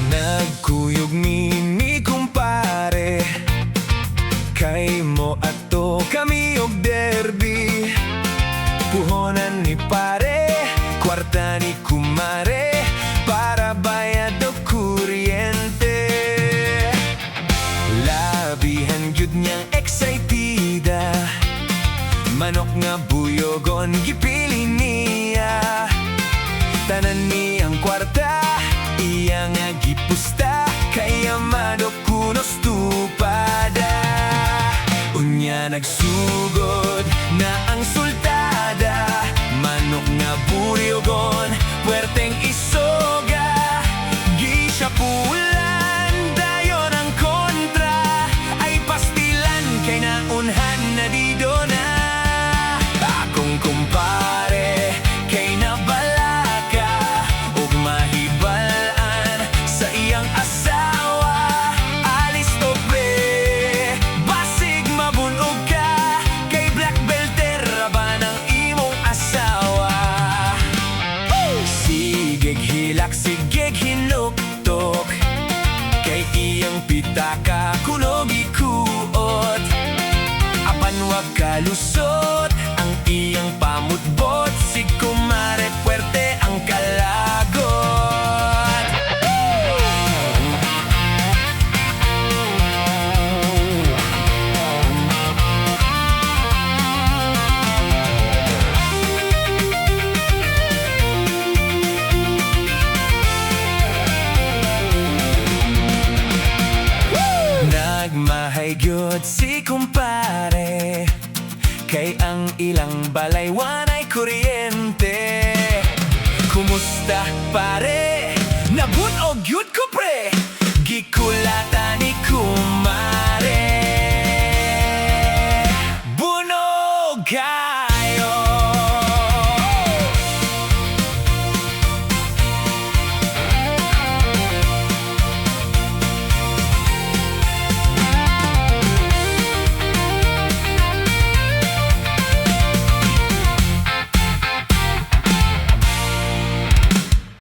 Nagkuyog ni kumpare, kay mo ato kami og derby. Puhonan ni pare, kwarta ni kumare, para bayad o kuryente. Labihan gyud niyang exciteda, manok nga buyogon gipili niya. Tanan niyang kwarta, iya nga gipusta, kaya manok kunos tupada. Unya nagsugod na ang sultada, manok nga buyogon, puwerteng isoga. Gi siya pulan, dayon ang kontra, ay pastilan kay naunhan na dido na. Akong kumpare, kay nabalaka, ug mahibalan sa iyang asawa. Alis to pre, basig mabunog ka, kay black belter ba ng imong asawa. Sigig hilak, sigig hinuktok, kay iyang pitaka kunog ikuot. Apan wag kalusot ang iyang pamutbot, si kumare puwerte ang kalagot. Nagmahaygod si kumpare, kay ang ilang balay wanay kuryente. Kumusta pare? Nabunog yun ko pre, gikulata ni kumare.